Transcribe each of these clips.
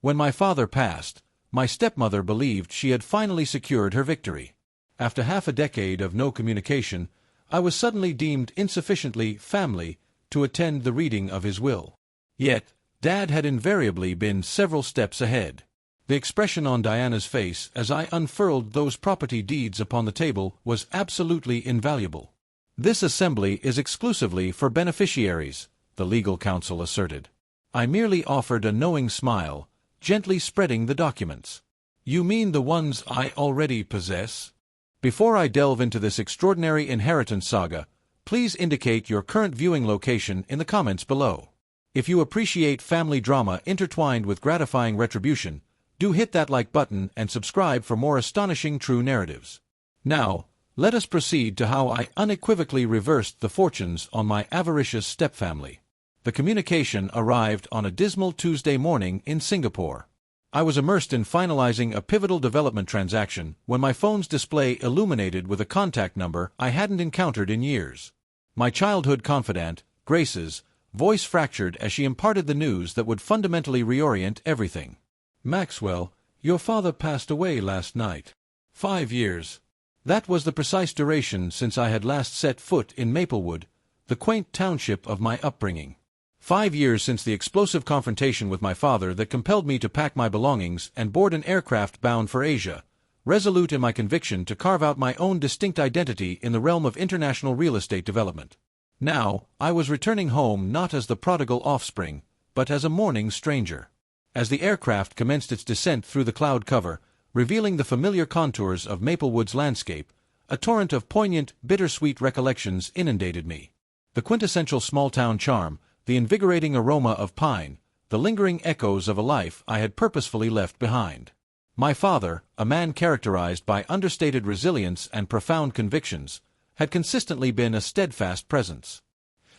When my father passed, my stepmother believed she had finally secured her victory. After half a decade of no communication, I was suddenly deemed insufficiently family to attend the reading of his will. Yet, Dad had invariably been several steps ahead. The expression on Diana's face as I unfurled those property deeds upon the table was absolutely invaluable. "This assembly is exclusively for beneficiaries," the legal counsel asserted. I merely offered a knowing smile, gently spreading the documents. "You mean the ones I already possess?" Before I delve into this extraordinary inheritance saga, please indicate your current viewing location in the comments below. If you appreciate family drama intertwined with gratifying retribution, do hit that like button and subscribe for more astonishing true narratives. Now, let us proceed to how I unequivocally reversed the fortunes on my avaricious stepfamily. The communication arrived on a dismal Tuesday morning in Singapore. I was immersed in finalizing a pivotal development transaction when my phone's display illuminated with a contact number I hadn't encountered in years. My childhood confidant, Grace's, voice fractured as she imparted the news that would fundamentally reorient everything. "Maxwell, your father passed away last night. 5 years. That was the precise duration since I had last set foot in Maplewood, the quaint township of my upbringing. 5 years since the explosive confrontation with my father that compelled me to pack my belongings and board an aircraft bound for Asia, resolute in my conviction to carve out my own distinct identity in the realm of international real estate development. Now, I was returning home not as the prodigal offspring, but as a mourning stranger. As the aircraft commenced its descent through the cloud cover, revealing the familiar contours of Maplewood's landscape, a torrent of poignant, bittersweet recollections inundated me. The quintessential small-town charm, the invigorating aroma of pine, the lingering echoes of a life I had purposefully left behind. My father, a man characterized by understated resilience and profound convictions, had consistently been a steadfast presence.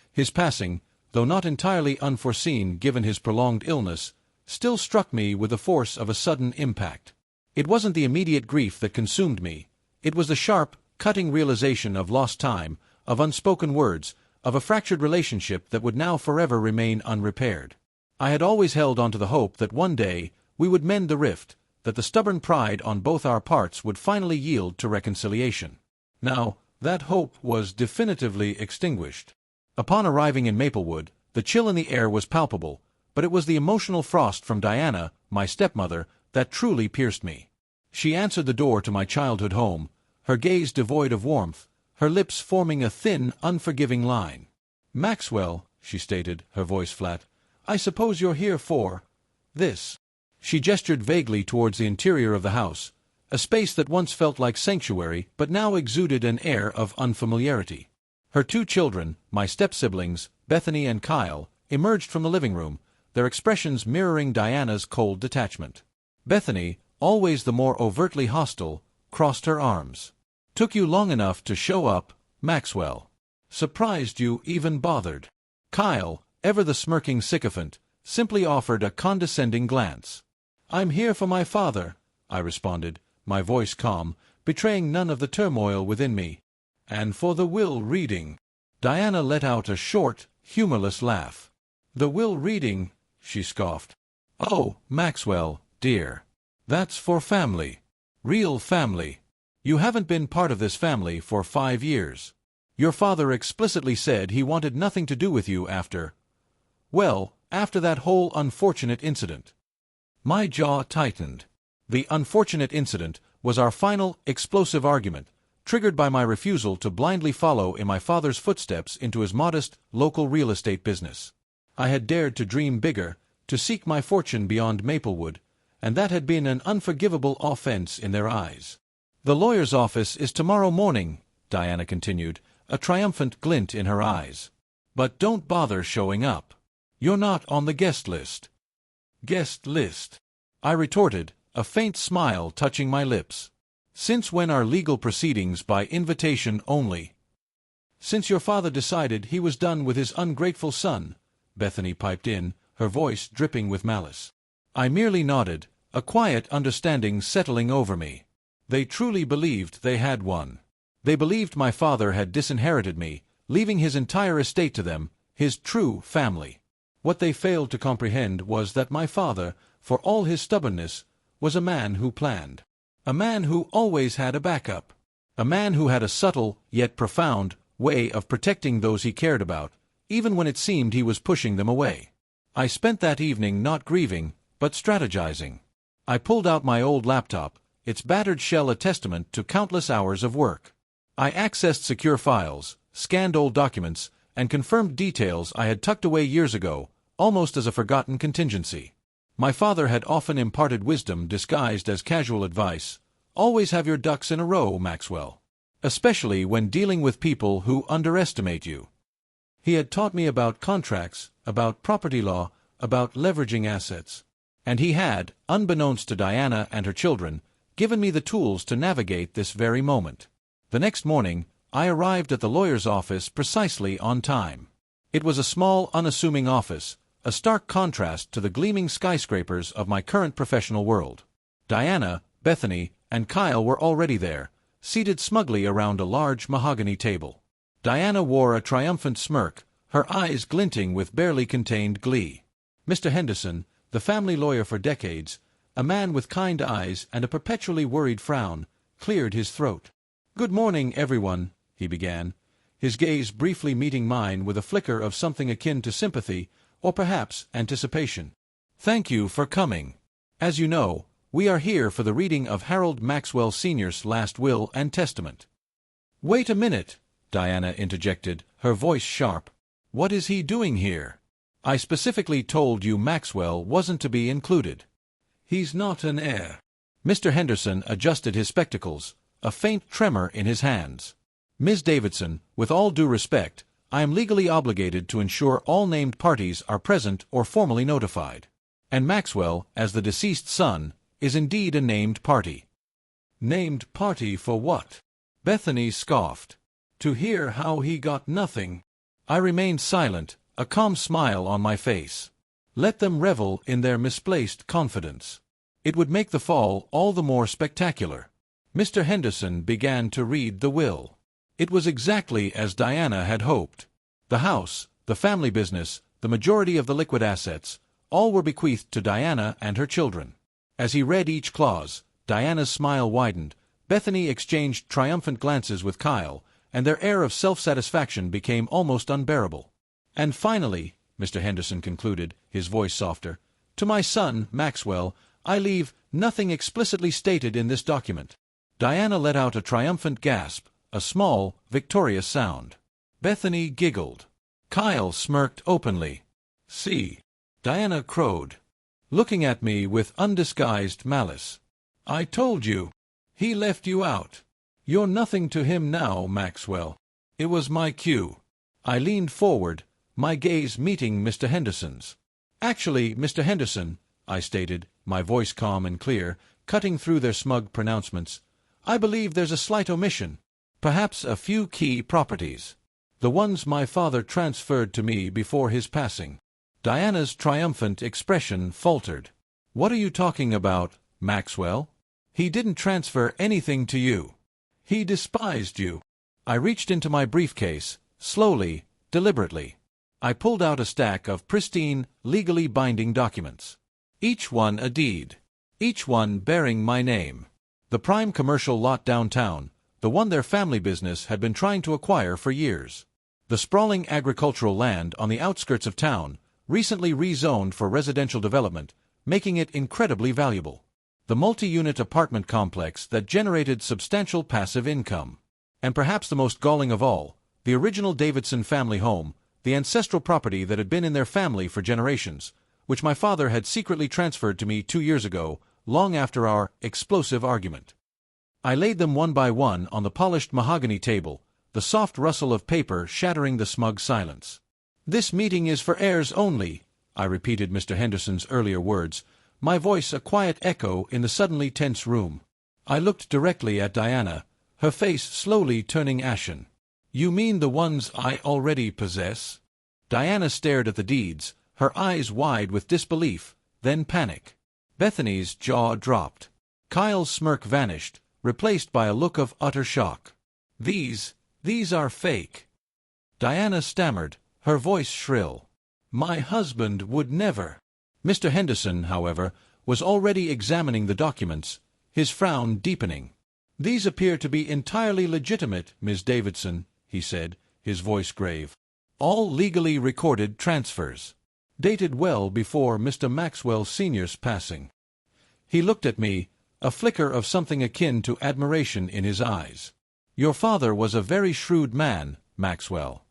His passing, though not entirely unforeseen given his prolonged illness, still struck me with the force of a sudden impact. It wasn't the immediate grief that consumed me, it was the sharp, cutting realization of lost time, of unspoken words, of a fractured relationship that would now forever remain unrepaired. I had always held on to the hope that one day we would mend the rift, that the stubborn pride on both our parts would finally yield to reconciliation. Now, that hope was definitively extinguished. Upon arriving in Maplewood, the chill in the air was palpable, but it was the emotional frost from Diana, my stepmother, that truly pierced me. She answered the door to my childhood home, her gaze devoid of warmth, her lips forming a thin, unforgiving line. "Maxwell," she stated, her voice flat, "I suppose you're here for this." She gestured vaguely towards the interior of the house, a space that once felt like sanctuary but now exuded an air of unfamiliarity. Her 2 children, my step-siblings, Bethany and Kyle, emerged from the living room, their expressions mirroring Diana's cold detachment. Bethany, always the more overtly hostile, crossed her arms. "Took you long enough to show up, Maxwell. Surprised you even bothered." Kyle, ever the smirking sycophant, simply offered a condescending glance. "I'm here for my father," I responded, my voice calm, betraying none of the turmoil within me. "And for the will reading." Diana let out a short, humorless laugh. "The will reading," she scoffed. "Oh, Maxwell, dear. That's for family. Real family. You haven't been part of this family for 5 years. Your father explicitly said he wanted nothing to do with you after that whole unfortunate incident." My jaw tightened. The unfortunate incident was our final, explosive argument, triggered by my refusal to blindly follow in my father's footsteps into his modest, local real estate business. I had dared to dream bigger, to seek my fortune beyond Maplewood, and that had been an unforgivable offense in their eyes. "The lawyer's office is tomorrow morning," Diana continued, a triumphant glint in her eyes. "But don't bother showing up. You're not on the guest list." "Guest list?" I retorted, a faint smile touching my lips. "Since when are legal proceedings by invitation only?" "Since your father decided he was done with his ungrateful son," Bethany piped in, her voice dripping with malice. I merely nodded, a quiet understanding settling over me. They truly believed they had one. They believed my father had disinherited me, leaving his entire estate to them, his true family. What they failed to comprehend was that my father, for all his stubbornness, was a man who planned. A man who always had a backup. A man who had a subtle, yet profound, way of protecting those he cared about, even when it seemed he was pushing them away. I spent that evening not grieving, but strategizing. I pulled out my old laptop, its battered shell a testament to countless hours of work. I accessed secure files, scanned old documents, and confirmed details I had tucked away years ago, almost as a forgotten contingency. My father had often imparted wisdom disguised as casual advice. Always have your ducks in a row, Maxwell. Especially when dealing with people who underestimate you. He had taught me about contracts, about property law, about leveraging assets. And he had, unbeknownst to Diana and her children, given me the tools to navigate this very moment. The next morning, I arrived at the lawyer's office precisely on time. It was a small, unassuming office, a stark contrast to the gleaming skyscrapers of my current professional world. Diana, Bethany, and Kyle were already there, seated smugly around a large mahogany table. Diana wore a triumphant smirk, her eyes glinting with barely contained glee. Mr. Henderson, the family lawyer for decades, a man with kind eyes and a perpetually worried frown, cleared his throat. "Good morning, everyone," he began, his gaze briefly meeting mine with a flicker of something akin to sympathy, or perhaps anticipation. "Thank you for coming. As you know, we are here for the reading of Harold Maxwell Sr.'s last will and testament." "Wait a minute," Diana interjected, her voice sharp. "What is he doing here? I specifically told you Maxwell wasn't to be included. He's not an heir." Mr. Henderson adjusted his spectacles, a faint tremor in his hands. "Ms. Davidson, with all due respect, I am legally obligated to ensure all named parties are present or formally notified. And Maxwell, as the deceased son, is indeed a named party." "Named party for what?" Bethany scoffed. "To hear how he got nothing." I remained silent, a calm smile on my face. Let them revel in their misplaced confidence. It would make the fall all the more spectacular. Mr. Henderson began to read the will. It was exactly as Diana had hoped. The house, the family business, the majority of the liquid assets, all were bequeathed to Diana and her children. As he read each clause, Diana's smile widened, Bethany exchanged triumphant glances with Kyle, and their air of self-satisfaction became almost unbearable. "And finally," Mr. Henderson concluded, his voice softer, "to my son, Maxwell, I leave nothing explicitly stated in this document." Diana let out a triumphant gasp, a small, victorious sound. Bethany giggled. Kyle smirked openly. "See," Diana crowed, looking at me with undisguised malice. "I told you. He left you out. You're nothing to him now, Maxwell." It was my cue. I leaned forward, my gaze meeting Mr. Henderson's. "Actually, Mr. Henderson," I stated, my voice calm and clear, cutting through their smug pronouncements, "I believe there's a slight omission. Perhaps a few key properties. The ones my father transferred to me before his passing." Diana's triumphant expression faltered. "What are you talking about, Maxwell? He didn't transfer anything to you. He despised you." I reached into my briefcase, slowly, deliberately. I pulled out a stack of pristine, legally binding documents. Each one a deed. Each one bearing my name. The prime commercial lot downtown, the one their family business had been trying to acquire for years. The sprawling agricultural land on the outskirts of town, recently rezoned for residential development, making it incredibly valuable. The multi-unit apartment complex that generated substantial passive income. And perhaps the most galling of all, the original Davidson family home, the ancestral property that had been in their family for generations, which my father had secretly transferred to me 2 years ago, long after our explosive argument. I laid them one by one on the polished mahogany table, the soft rustle of paper shattering the smug silence. "This meeting is for heirs only," I repeated Mr. Henderson's earlier words, my voice a quiet echo in the suddenly tense room. I looked directly at Diana, her face slowly turning ashen. "You mean the ones I already possess?" Diana stared at the deeds, her eyes wide with disbelief, then panic. Bethany's jaw dropped. Kyle's smirk vanished, replaced by a look of utter shock. These are fake." Diana stammered, her voice shrill. "My husband would never." Mr. Henderson, however, was already examining the documents, his frown deepening. "These appear to be entirely legitimate, Ms. Davidson," he said, his voice grave. "All legally recorded transfers. Dated well before Mr. Maxwell Sr.'s passing." He looked at me, a flicker of something akin to admiration in his eyes. "Your father was a very shrewd man, Maxwell.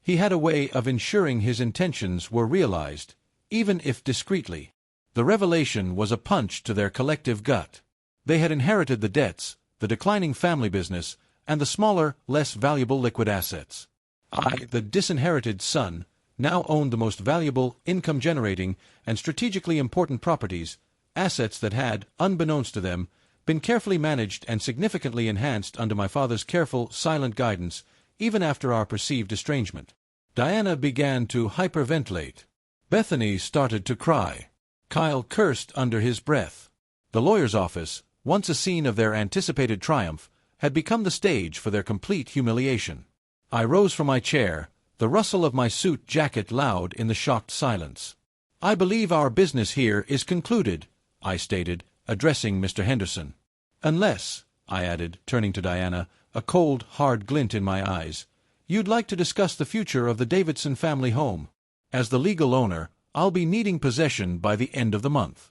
He had a way of ensuring his intentions were realized, even if discreetly." The revelation was a punch to their collective gut. They had inherited the debts, the declining family business, and the smaller, less valuable liquid assets. I, the disinherited son, now owned the most valuable, income-generating, and strategically important properties, assets that had, unbeknownst to them, been carefully managed and significantly enhanced under my father's careful, silent guidance, even after our perceived estrangement. Diana began to hyperventilate. Bethany started to cry. Kyle cursed under his breath. The lawyer's office, once a scene of their anticipated triumph, had become the stage for their complete humiliation. I rose from my chair, the rustle of my suit jacket loud in the shocked silence. "I believe our business here is concluded," I stated, addressing Mr. Henderson. "Unless," I added, turning to Diana, a cold, hard glint in my eyes, "you'd like to discuss the future of the Davidson family home. As the legal owner, I'll be needing possession by the end of the month."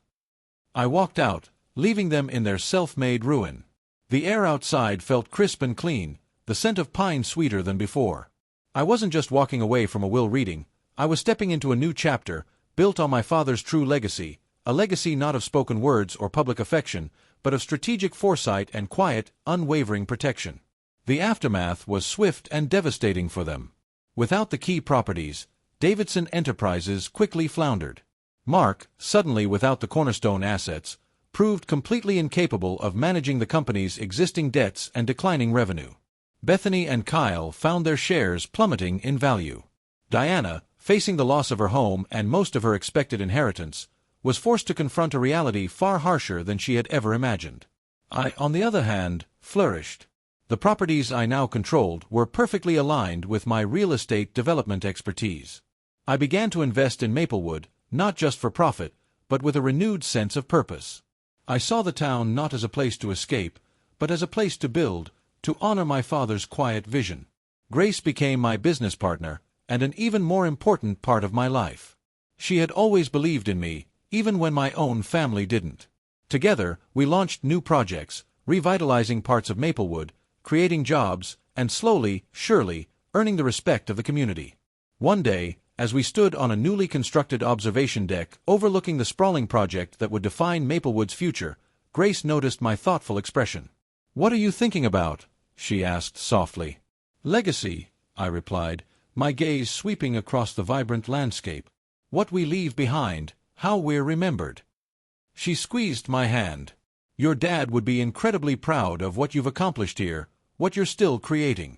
I walked out, leaving them in their self-made ruin. The air outside felt crisp and clean, the scent of pine sweeter than before. I wasn't just walking away from a will reading, I was stepping into a new chapter, built on my father's true legacy, a legacy not of spoken words or public affection, but of strategic foresight and quiet, unwavering protection. The aftermath was swift and devastating for them. Without the key properties, Davidson Enterprises quickly floundered. Mark, suddenly without the cornerstone assets, proved completely incapable of managing the company's existing debts and declining revenue. Bethany and Kyle found their shares plummeting in value. Diana, facing the loss of her home and most of her expected inheritance, was forced to confront a reality far harsher than she had ever imagined. I, on the other hand, flourished. The properties I now controlled were perfectly aligned with my real estate development expertise. I began to invest in Maplewood, not just for profit, but with a renewed sense of purpose. I saw the town not as a place to escape, but as a place to build, to honor my father's quiet vision. Grace became my business partner, and an even more important part of my life. She had always believed in me, even when my own family didn't. Together, we launched new projects, revitalizing parts of Maplewood, creating jobs, and slowly, surely, earning the respect of the community. One day, as we stood on a newly constructed observation deck overlooking the sprawling project that would define Maplewood's future, Grace noticed my thoughtful expression. "What are you thinking about?" she asked softly. "Legacy," I replied, my gaze sweeping across the vibrant landscape. "What we leave behind, how we're remembered." She squeezed my hand. "Your dad would be incredibly proud of what you've accomplished here, what you're still creating."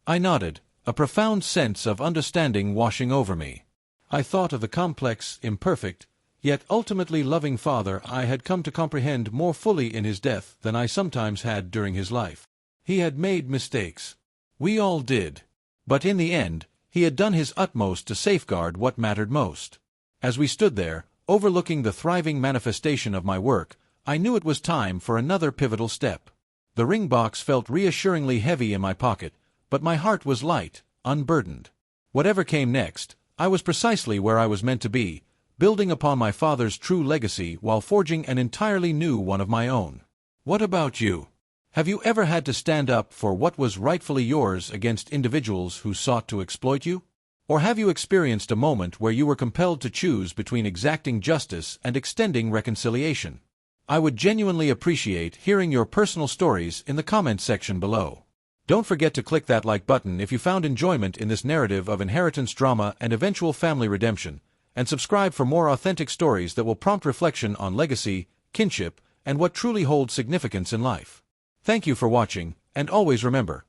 I nodded, a profound sense of understanding washing over me. I thought of the complex, imperfect, yet ultimately loving father I had come to comprehend more fully in his death than I sometimes had during his life. He had made mistakes. We all did. But in the end, he had done his utmost to safeguard what mattered most. As we stood there, overlooking the thriving manifestation of my work, I knew it was time for another pivotal step. The ring box felt reassuringly heavy in my pocket, but my heart was light, unburdened. Whatever came next, I was precisely where I was meant to be, building upon my father's true legacy while forging an entirely new one of my own. What about you? Have you ever had to stand up for what was rightfully yours against individuals who sought to exploit you? Or have you experienced a moment where you were compelled to choose between exacting justice and extending reconciliation? I would genuinely appreciate hearing your personal stories in the comments section below. Don't forget to click that like button if you found enjoyment in this narrative of inheritance drama and eventual family redemption, and subscribe for more authentic stories that will prompt reflection on legacy, kinship, and what truly holds significance in life. Thank you for watching, and always remember,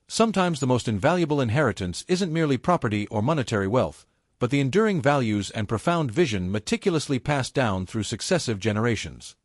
sometimes the most invaluable inheritance isn't merely property or monetary wealth, but the enduring values and profound vision meticulously passed down through successive generations.